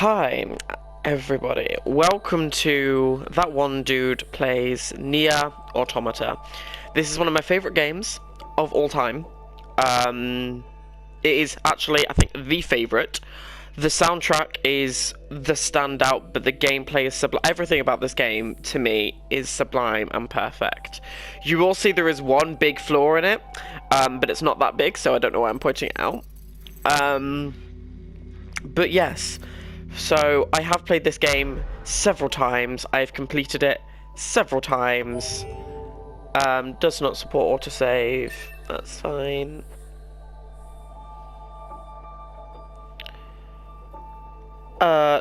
Hi, everybody. Welcome to That One Dude Plays NieR Automata. This is one of my favorite games of all time. It is actually, I think, the favorite. The soundtrack is the standout, but the gameplay is sublime. Everything about this game, to me, is sublime and perfect. You will see there is one big flaw in it, but it's not that big, so I don't know why I'm pointing it out. But yes. So, I have played this game several times, I've completed it several times, does not support autosave, that's fine.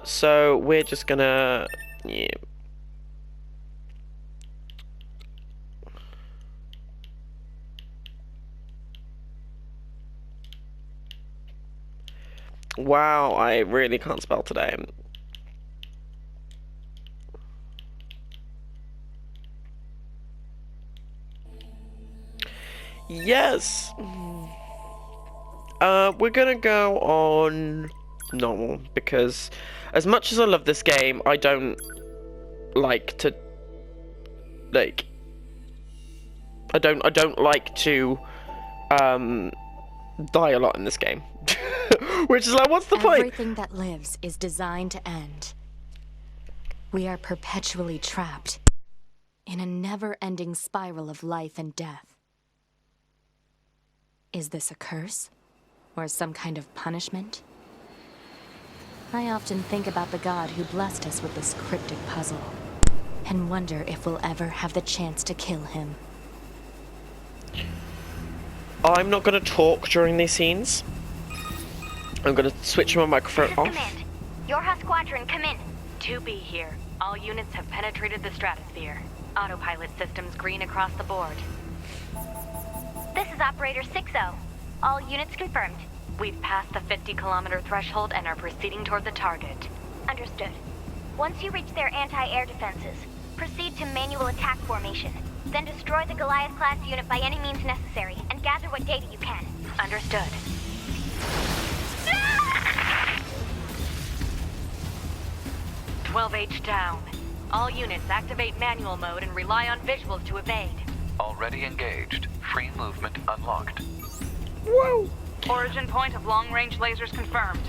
So we're just gonna, yeah. Wow, I really can't spell today. Yes! We're gonna go on normal, because as much as I love this game, I don't like to, like, I don't like to, die a lot in this game. Which is like, what's the point? Everything that lives is designed to end. We are perpetually trapped in a never-ending spiral of life and death. Is this a curse? Or some kind of punishment? I often think about the god who blessed us with this cryptic puzzle, and wonder if we'll ever have the chance to kill him. I'm not going to talk during these scenes. I'm going to switch my microphone off. Command. Yorha Squadron, come in. 2B here. All units have penetrated the stratosphere. Autopilot systems green across the board. This is Operator 6-0. All units confirmed. We've passed the 50-kilometer threshold and are proceeding toward the target. Understood. Once you reach their anti-air defenses, proceed to manual attack formation. Then destroy the Goliath-class unit by any means necessary, and gather what data you can. Understood. 12H down. All units activate manual mode and rely on visuals to evade. Already engaged. Free movement unlocked. Whoa! Origin point of long-range lasers confirmed.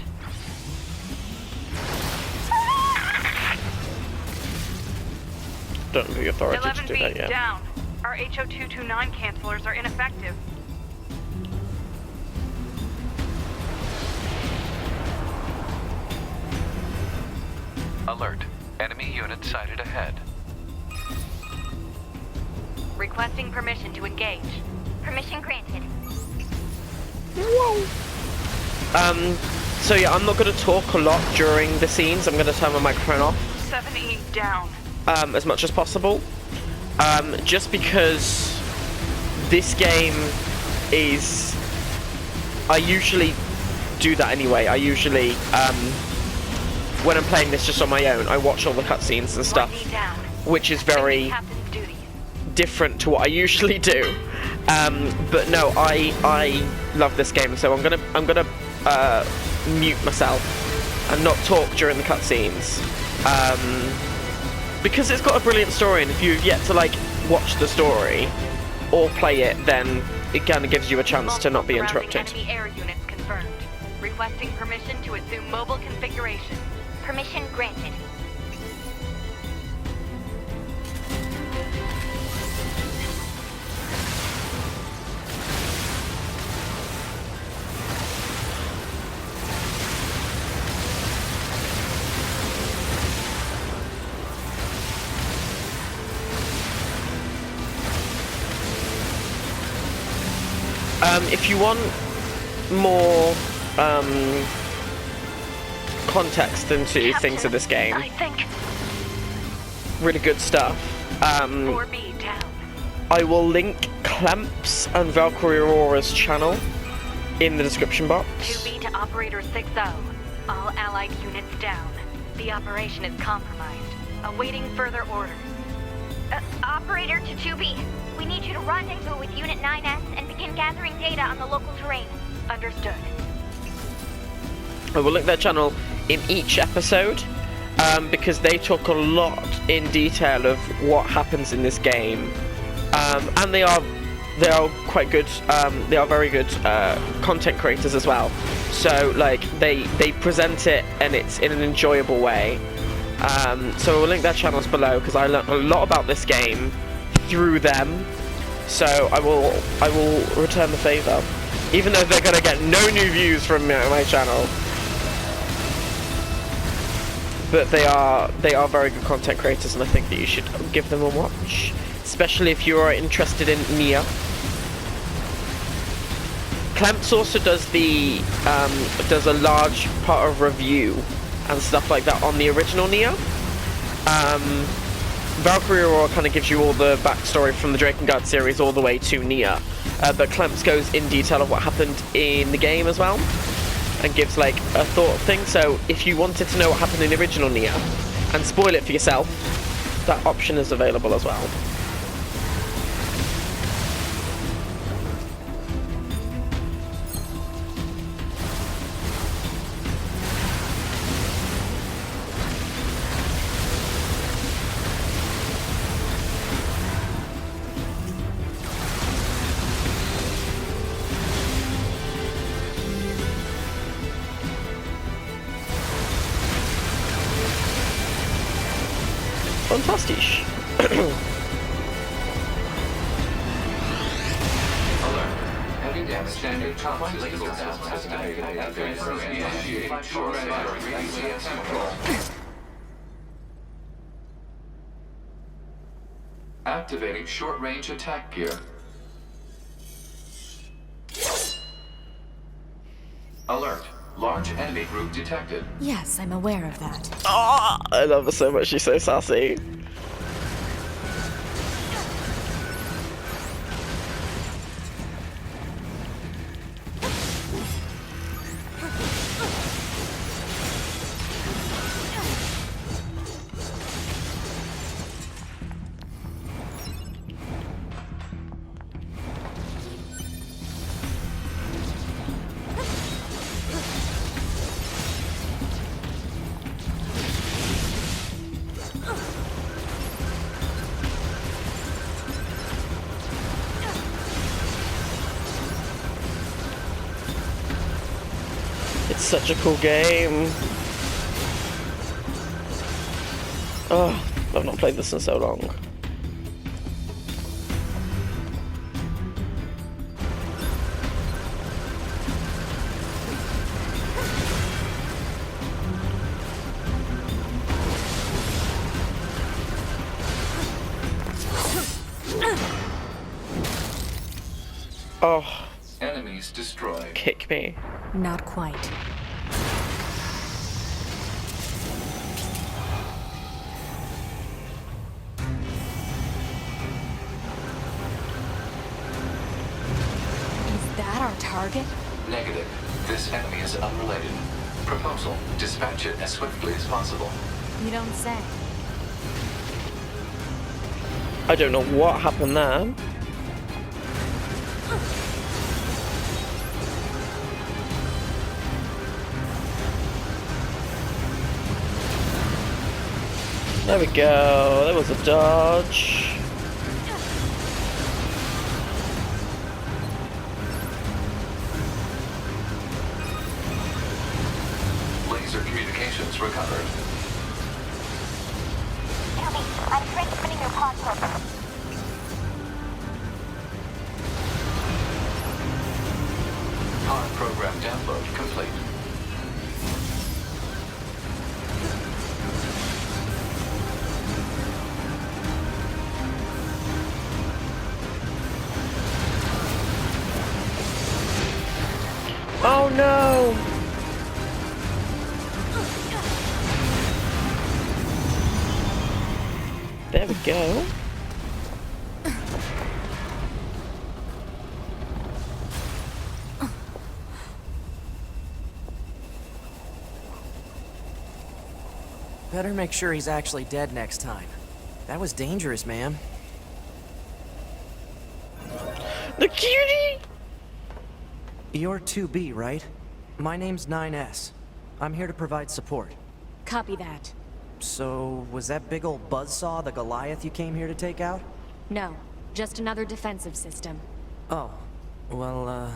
Don't have the authority to 11 do that feet yet. down. Our HO229 cancelers are ineffective. Alert. Enemy unit sighted ahead. Requesting permission to engage. Permission granted. Whoa! So yeah, I'm not going to talk a lot during the scenes. I'm going to turn my microphone off. 7E down. As much as possible. Just because this game is... I usually do that anyway. I usually, when I'm playing this just on my own, I watch all the cutscenes and stuff, 1E down. which is very Captain's duties. different to what I usually do. But no, I love this game, so I'm gonna mute myself and not talk during the cutscenes. Because it's got a brilliant story, and if you've yet to like watch the story or play it, then it kind of gives you a chance to not be Multiple interrupted. surrounding enemy air units confirmed. Requesting permission to assume mobile configuration. Permission granted. If you want more context into things of this game, I think really good stuff. 4B down. I will link Clamps and Valkyrie Aurora's channel in the description box. 2B to Operator 6-0. All allied units down. The operation is compromised. Awaiting further orders. Operator to 2B. We need you to rendezvous with Unit 9S and begin gathering data on the local terrain. Understood. I will link their channel in each episode, because they talk a lot in detail of what happens in this game, and they are quite good. They are very good content creators as well. So like they present it and it's in an enjoyable way. So we'll link their channels below because I learned a lot about this game through them. So I will return the favor, even though they're gonna get no new views from my channel. But they are very good content creators, and I think that you should give them a watch, especially if you are interested in NieR. Clemps also does does a large part of review and stuff like that on the original NieR. Valkyrie Aurora kind of gives you all the backstory from the Drakengard series all the way to NieR, but Clemps goes in detail of what happened in the game as well, and gives like a thought thing. So if you wanted to know what happened in the original NieR and spoil it for yourself, that option is available as well. Fantastic. Heavy damage. Standard legal activating short-range attack gear. Alert. Large enemy group detected. Yes, I'm aware of that. Oh, I love her so much. She's so sassy. It's such a cool game. Oh, I've not played this in so long. Oh. Enemies destroyed. Kick me. Not quite. Is that our target? Negative. This enemy is unrelated. Proposal. Dispatch it as swiftly as possible. You don't say. I don't know what happened there. There we go. There was a dodge. Laser communications recovered. Tell me, I'm transmitting your pod program. Pod program download complete. Oh no! There we go. Better make sure he's actually dead next time. That was dangerous, man. The cutie! You're 2B, right? My name's 9S. I'm here to provide support. Copy that. So, was that big old buzzsaw the Goliath you came here to take out? No, just another defensive system. Oh. Well,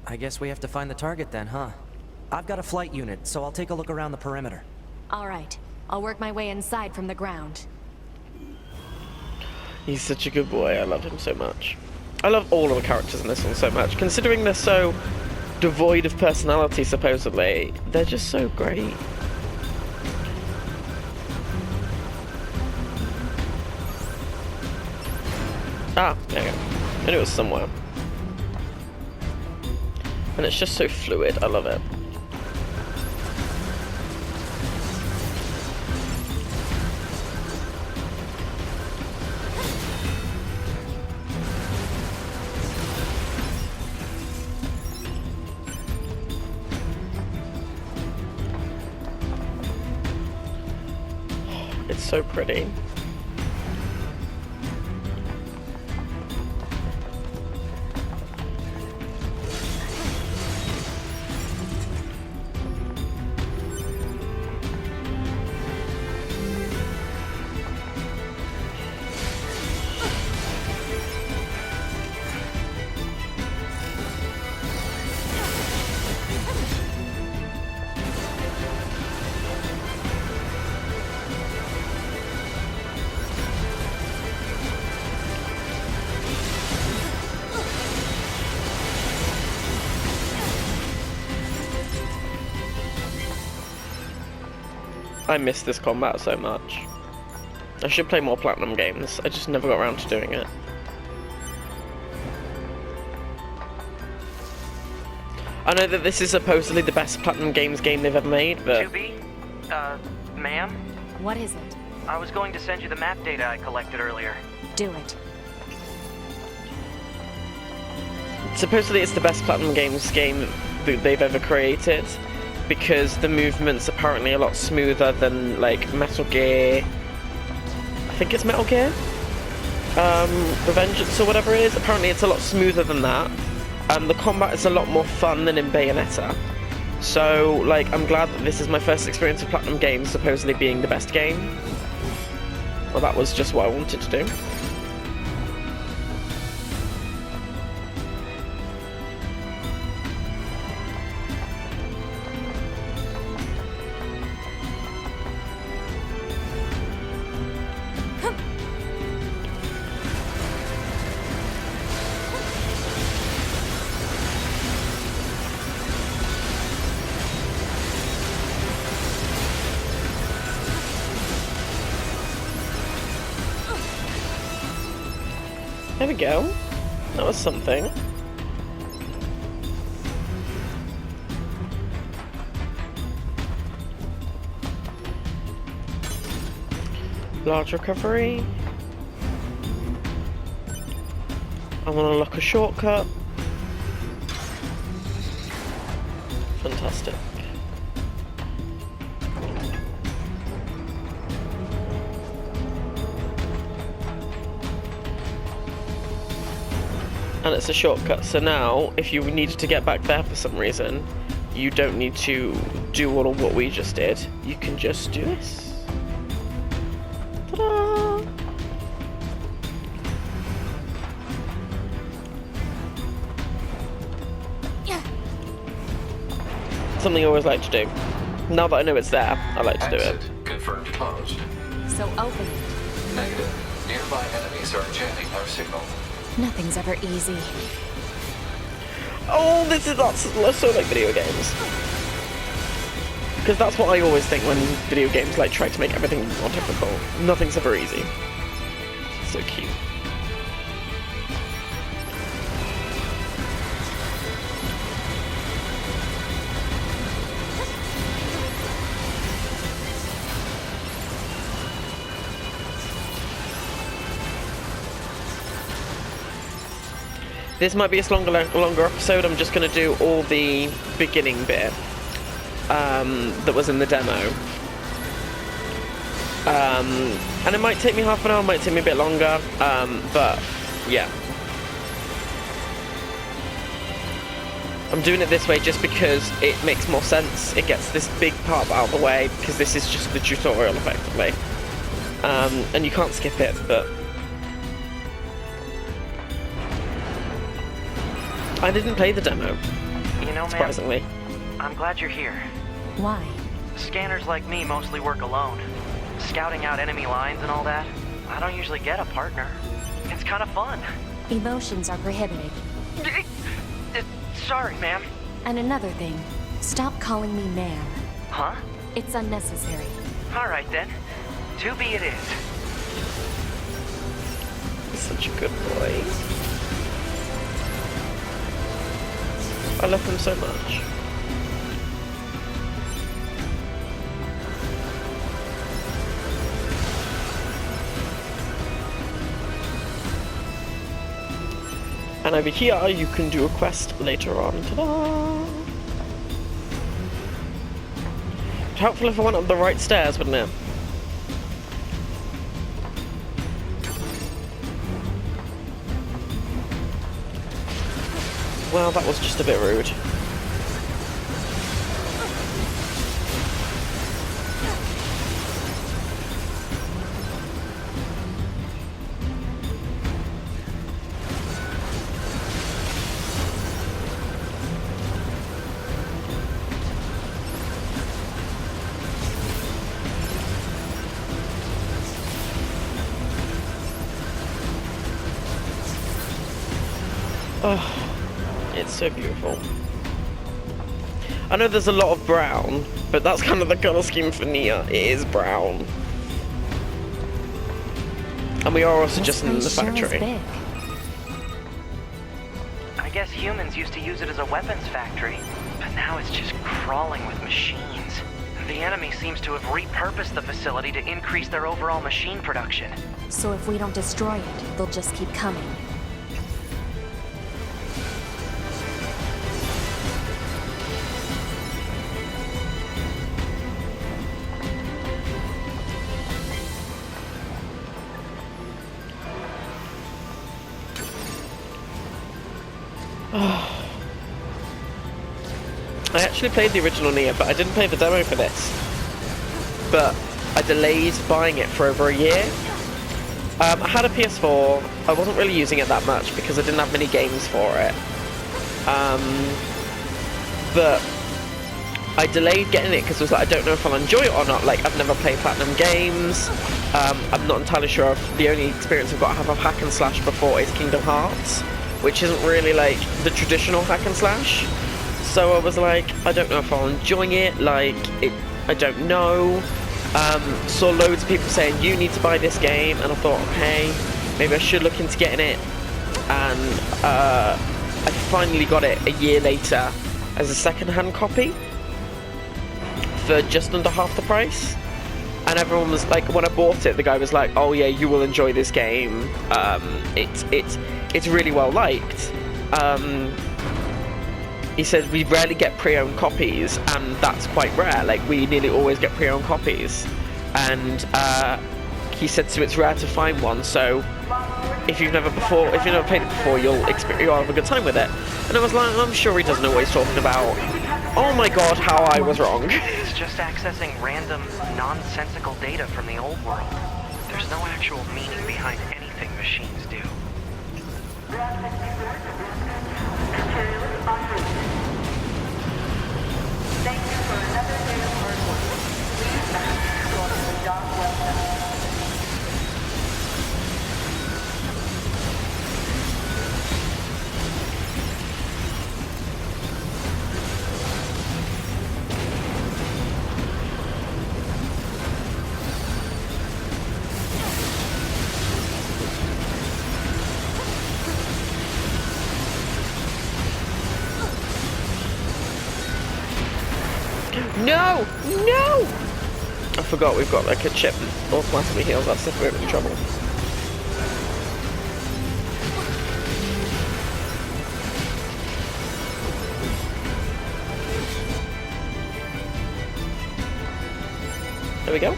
I guess we have to find the target then, huh? I've got a flight unit, so I'll take a look around the perimeter. All right. I'll work my way inside from the ground. He's such a good boy. I love him so much. I love all of the characters in this one so much. Considering they're so devoid of personality, supposedly, they're just so great. Ah, there you go. I knew it was somewhere. And it's just so fluid. I love it. It's so pretty. I miss this combat so much. I should play more Platinum games. I just never got around to doing it. I know that this is supposedly the best Platinum Games game they've ever made, but... 2B? Ma'am? What is it? I was going to send you the map data I collected earlier. Do it. Supposedly it's the best Platinum Games game that they've ever created, because the movement's apparently a lot smoother than, like, Metal Gear... I think it's Metal Gear? Revengeance or whatever it is. Apparently it's a lot smoother than that. The combat is a lot more fun than in Bayonetta. So, like, I'm glad that this is my first experience of Platinum Games supposedly being the best game. Well, that was just what I wanted to do. There we go. That was something. Large recovery. I want to lock a shortcut. Fantastic. And it's a shortcut, so now, if you needed to get back there for some reason, you don't need to do all of what we just did. You can just do this. Ta-da! Yeah. Something I always like to do. Now that I know it's there, I like to do it. Exit confirmed closed. So open it. Negative. Nearby enemies are jamming our signal. Nothing's ever easy. Oh, that's so like video games. Because that's what I always think when video games like try to make everything more difficult. Nothing's ever easy. So cute. This might be a longer episode. I'm just going to do all the beginning bit that was in the demo. And it might take me half an hour, might take me a bit longer, but yeah. I'm doing it this way just because it makes more sense. It gets this big part out of the way, because this is just the tutorial, effectively. And you can't skip it, but... I didn't play the demo, You know, surprisingly. man, I'm glad you're here. Why? Scanners like me mostly work alone. Scouting out enemy lines and all that, I don't usually get a partner. It's kind of fun. Emotions are prohibited. Sorry, ma'am. And another thing, stop calling me ma'am. Huh? It's unnecessary. All right, then. 2B it is. He's such a good boy. I love him so much. And over here, you can do a quest later on. Ta-da! Helpful if I went up the right stairs, wouldn't it? Well, that was just a bit rude. Oh. It's so beautiful. I know there's a lot of brown, but that's kind of the colour scheme for NieR. It is brown. And we are also just in the factory. Big. I guess humans used to use it as a weapons factory, but now it's just crawling with machines. The enemy seems to have repurposed the facility to increase their overall machine production. So if we don't destroy it, they'll just keep coming. I actually played the original NieR, but I didn't play the demo for this. But I delayed buying it for over a year. I had a PS4. I wasn't really using it that much because I didn't have many games for it. But I delayed getting it because I was like, I don't know if I'll enjoy it or not. Like, I've never played Platinum games. I'm not entirely sure if the only experience I've got to have of hack and slash before is Kingdom Hearts, which isn't really like the traditional hack and slash. So I was like, I don't know if I'll enjoy it, like, I don't know. Saw loads of people saying, you need to buy this game, and I thought, okay, maybe I should look into getting it. And I finally got it a year later as a second-hand copy for just under half the price. And everyone was like, when I bought it, the guy was like, oh yeah, you will enjoy this game. It's really well liked. He said we rarely get pre-owned copies, and that's quite rare. Like, we nearly always get pre-owned copies. And he said so it's rare to find one, so if you've never played it before, you'll have a good time with it. And I was like, I'm sure he doesn't know what he's talking about. Oh my god, how I was wrong. It's just accessing random, nonsensical data from the old world. There's no actual meaning behind anything machines do. Thank you for another day of hard work. Please manage to go to the job well done. No! No! I forgot we've got like a chip that automatically heals us if we're in trouble. There we go.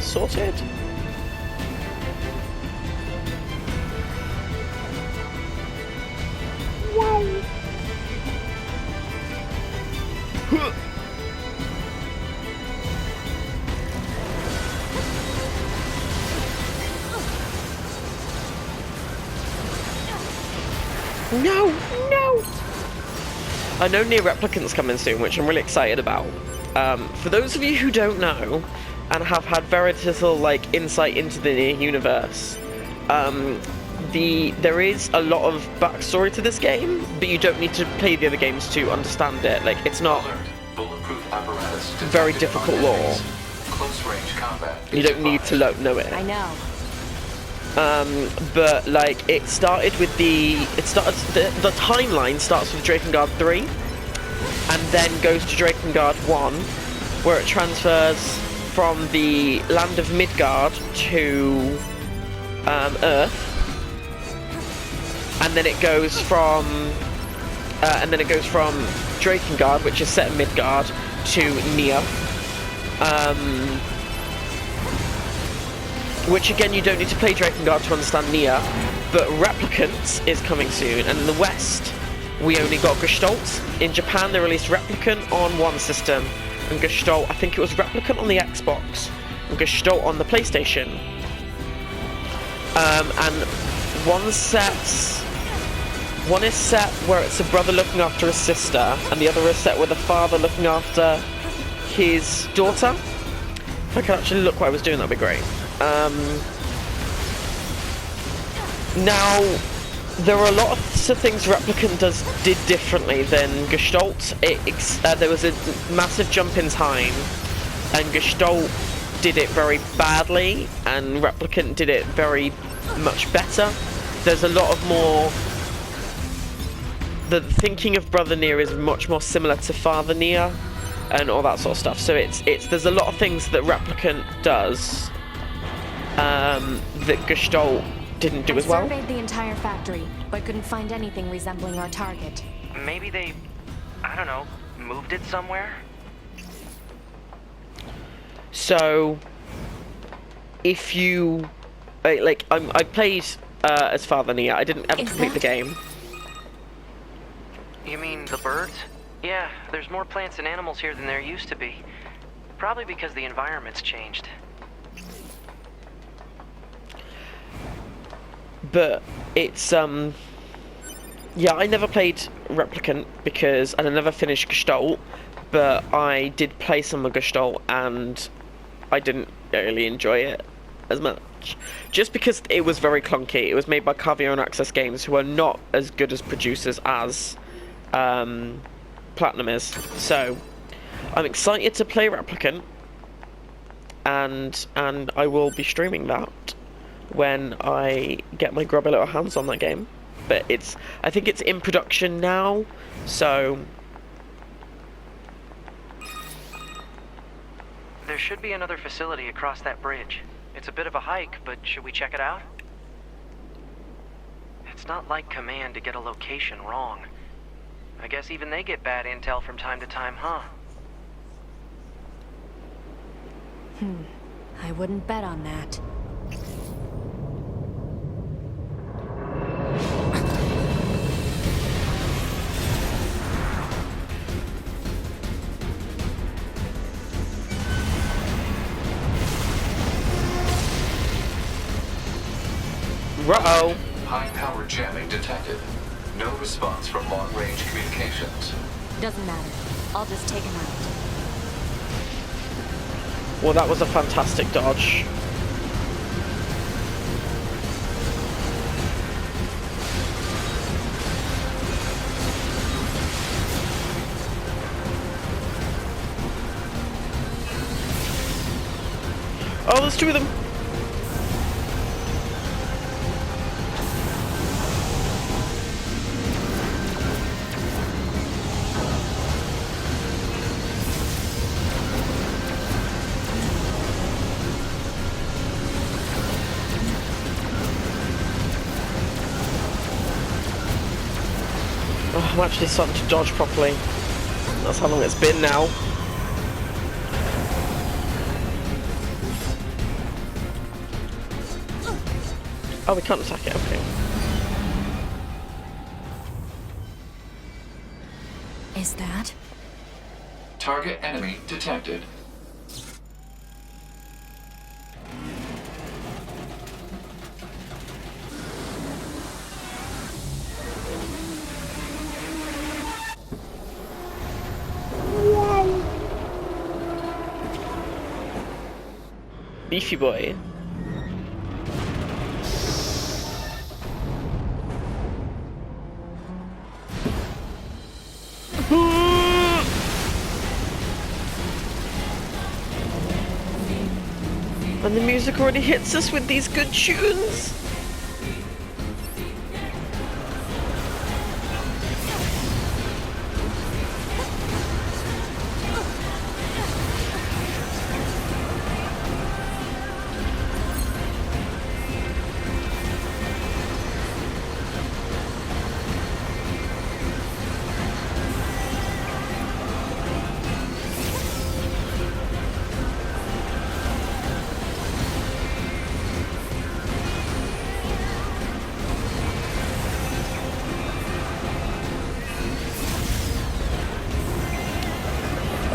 Sorted. Wow. No, no! I know NieR Replicant's coming soon, which I'm really excited about. For those of you who don't know, and have had very little, like, insight into the NieR universe, there is a lot of backstory to this game, but you don't need to play the other games to understand it. Like, it's not Bulletproof apparatus very detected difficult on lore. enemies. Close range combat. You don't need to know it. I know. But like it started with the timeline starts with Drakengard 3 and then goes to Drakengard 1 where it transfers from the land of Midgard to Earth, and then it goes from Drakengard, which is set in Midgard, to NieR. Which again, you don't need to play Drakengard to understand NieR, but Replicant is coming soon, and in the West, we only got Gestalt. In Japan, they released Replicant on one system, and Gestalt, I think it was Replicant on the Xbox, and Gestalt on the PlayStation. And one is set where it's a brother looking after his sister, and the other is set with a father looking after his daughter. If I could actually look what I was doing, that'd be great. Now, there are a lot of things Replicant did differently than Gestalt. There was a massive jump in time, and Gestalt did it very badly, and Replicant did it very much better. There's a lot of more... The thinking of Brother NieR is much more similar to Father NieR, and all that sort of stuff. So there's a lot of things that Replicant does that Gestalt didn't do as well. I surveyed the entire factory, but couldn't find anything resembling our target. Maybe they, I don't know, moved it somewhere? So, if you... I played as Father NieR. I didn't ever complete the game. You mean the birds? Yeah, there's more plants and animals here than there used to be. Probably because the environment's changed. But it's, yeah, I never played Replicant because, and I never finished Gestalt, but I did play some of Gestalt and I didn't really enjoy it as much. Just because it was very clunky. It was made by Carvion and Access Games, who are not as good as producers as Platinum is. So, I'm excited to play Replicant, and I will be streaming that when I get my grubby little hands on that game. But I think it's in production now, so... There should be another facility across that bridge. It's a bit of a hike, but should we check it out? It's not like Command to get a location wrong. I guess even they get bad intel from time to time, huh? I wouldn't bet on that. Ruh-oh. High-power jamming detected. No response from long-range communications. Doesn't matter. I'll just take him out. Well, that was a fantastic dodge. Oh, there's two of them. Oh, I'm actually starting to dodge properly. That's how long it's been now. Oh, we can't attack it, okay. Is that? Target enemy detected. Beefy boy. And the music already hits us with these good tunes.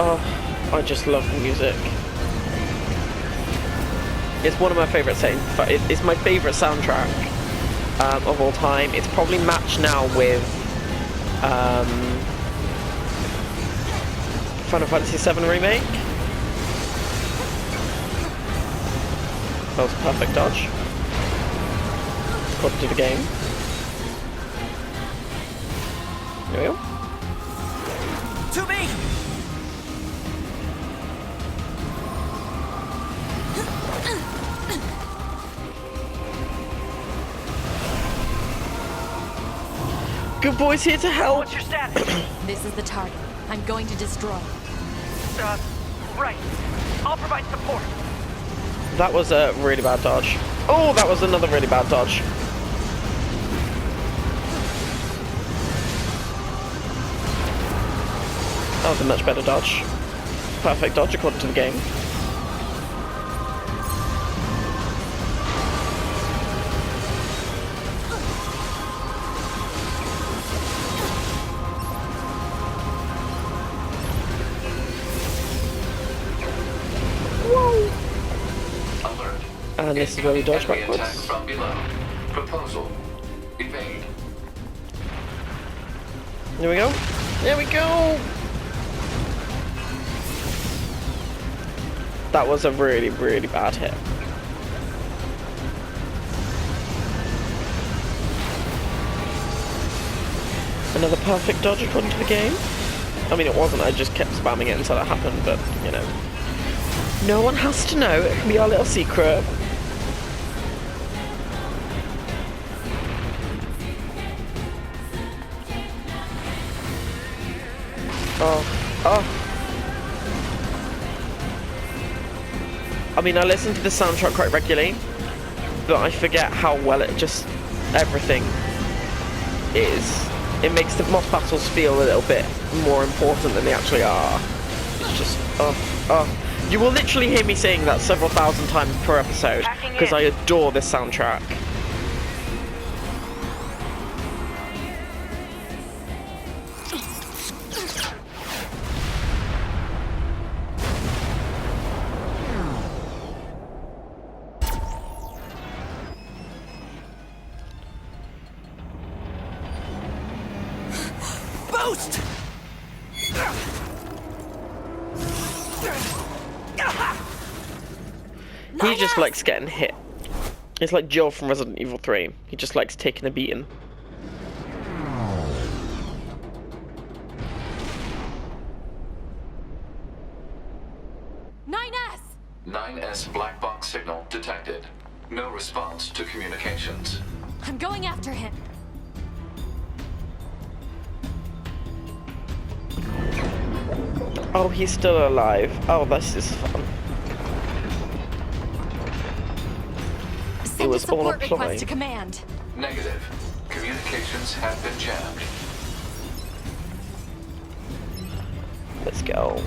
Oh, I just love the music. It's one of my favourite it's my favourite soundtrack of all time. It's probably matched now with Final Fantasy VII Remake. That was a perfect dodge. According to the game. There we go. To me! Good boy's here to help. What's your status? This is the target. I'm going to destroy. Right. I'll provide support. That was a really bad dodge. Oh, that was another really bad dodge. That was a much better dodge. Perfect dodge according to the game. Alert. And this is where we dodge Enemy attack backwards. from below. Proposal. Evade. There we go. There we go. That was a really, really bad hit. Another perfect dodge according to the game. I mean, it wasn't. I just kept spamming it until it happened, but, you know. No one has to know. It can be our little secret. Oh. I mean, I listen to the soundtrack quite regularly, but I forget how well it just... everything is. It makes the boss battles feel a little bit more important than they actually are. It's just... You will literally hear me saying that several thousand times per episode, because I adore this soundtrack. Boost! He just likes getting hit. It's like Joel from Resident Evil 3. He just likes taking a beating. NieR! 9S black box signal detected. No response to communications. I'm going after him. Oh, he's still alive. Oh, this is fun. Send was a all a support ploy. request to command. Negative. Communications have been jammed. Let's go.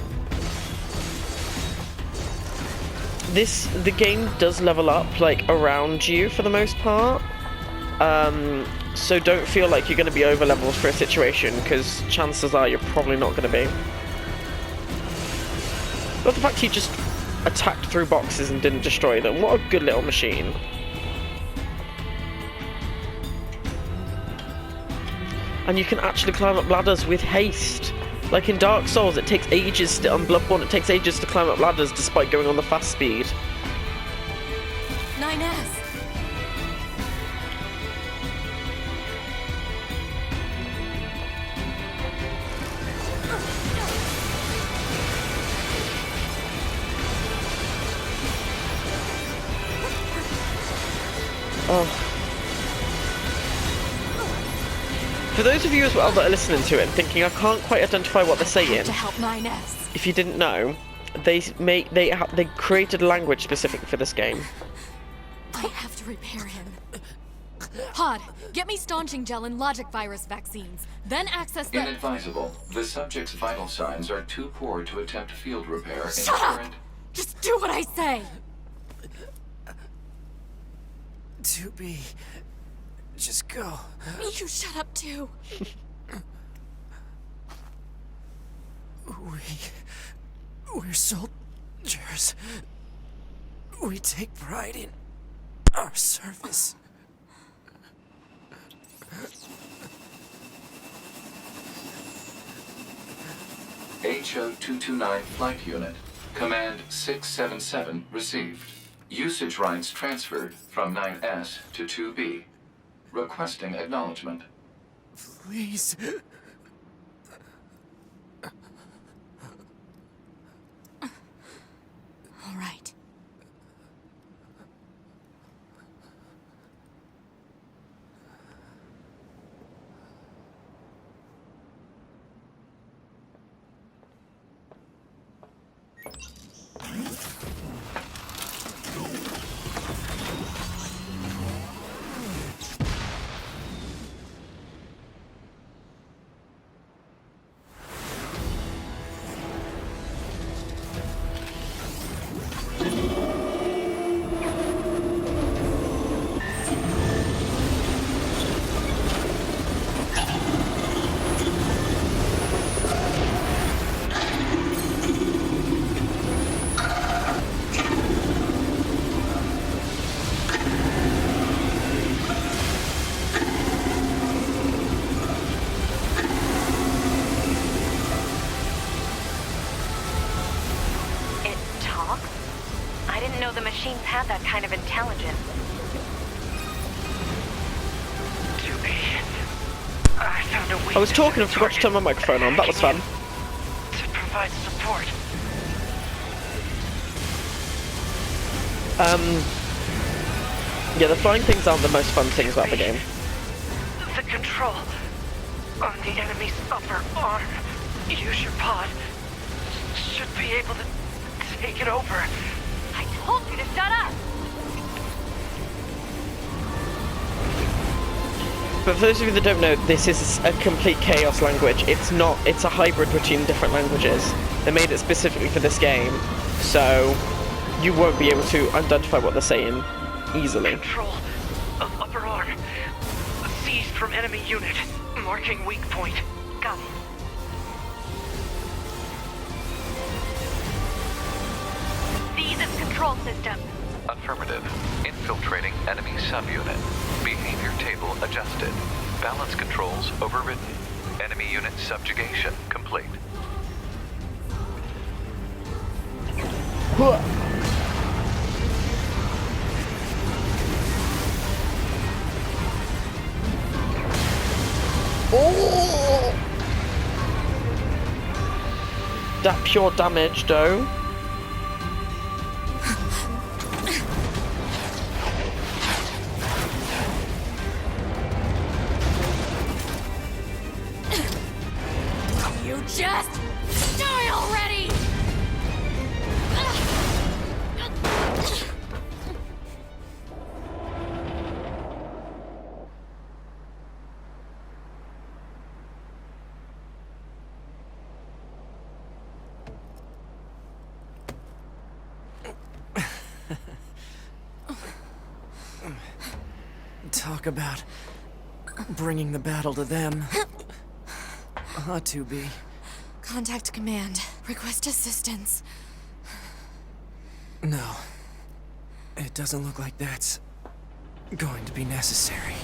The game does level up, like, around you for the most part. So don't feel like you're going to be over leveled for a situation, because chances are you're probably not going to be. Not the fact he just attacked through boxes and didn't destroy them. What a good little machine. And you can actually climb up ladders with haste. Like in Dark Souls, it takes ages to, on Bloodborne, it takes ages to climb up ladders despite going on the fast speed. 9S! Oh. For those of you as well that are listening to it and thinking I can't quite identify what they're saying, To help 9S. if you didn't know, they created a language specific for this game. I have to repair him. Pod, get me staunching gel and logic virus vaccines. Then access the... Inadvisable. The subject's vital signs are too poor to attempt field repair in Shut up! current... Just do what I say! 2B. Just go. You shut up too. We're soldiers. We take pride in our service. HO-229 Flight Unit. Command 677 received. Usage rights transferred from 9S to 2B. Requesting acknowledgement. Please. All right. It talks? I didn't know the machines had that kind of intelligence. 2B. I found a way I was talking and forgot to turn my microphone on. That was fun. to provide support. Yeah, the flying things aren't the most fun things about the game. The control on the enemy's upper arm. Use your pod. Should be able to take it over. I told you to shut up! But for those of you that don't know, this is a complete chaos language. It's not, it's a hybrid between different languages. They made it specifically for this game, so you won't be able to identify what they're saying easily. Control of upper arm. Seized from enemy unit. Marking weak point. Got it. Seize its control system. Affirmative. Infiltrating enemy subunit. Behavior table adjusted. Balance controls overridden. Enemy unit subjugation complete. Oh! That pure damage, though. You just die already! Talk about bringing the battle to them. 2B. Contact command. Request assistance. No. It doesn't look like that's going to be necessary.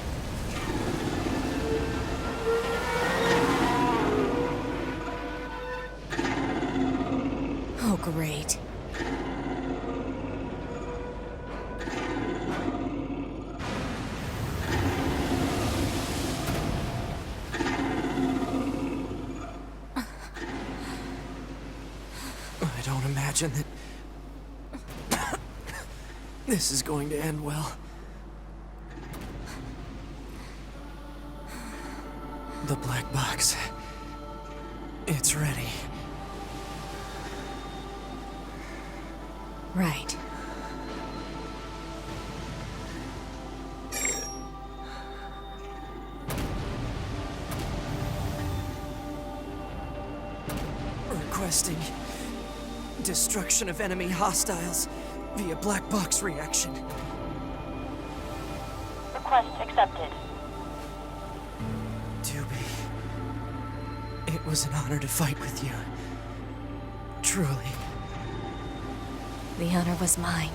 Oh, great. I don't imagine that this is going to end well. The black box. It's ready. Right. Requesting destruction of enemy hostiles via black box reaction. Request accepted. Doobie, it was an honor to fight with you. Truly. The honor was mine.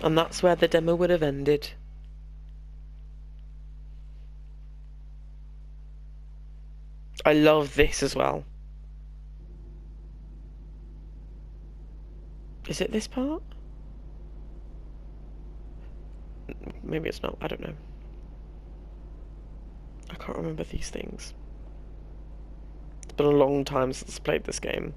And that's where the demo would have ended. I love this as well. Is it this part? Maybe it's not, I don't know. I can't remember these things. It's been a long time since I played this game.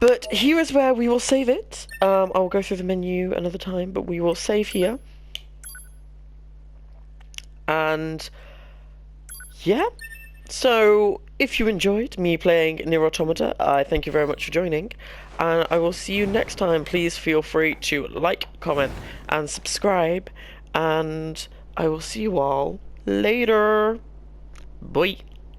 But here is where we will save it. I will go through the menu another time, but we will save here. And yeah, so if you enjoyed me playing NieR Automata, I thank you very much for joining, and I will see you next time. Please feel free to like, comment, and subscribe, and I will see you all later. Bye.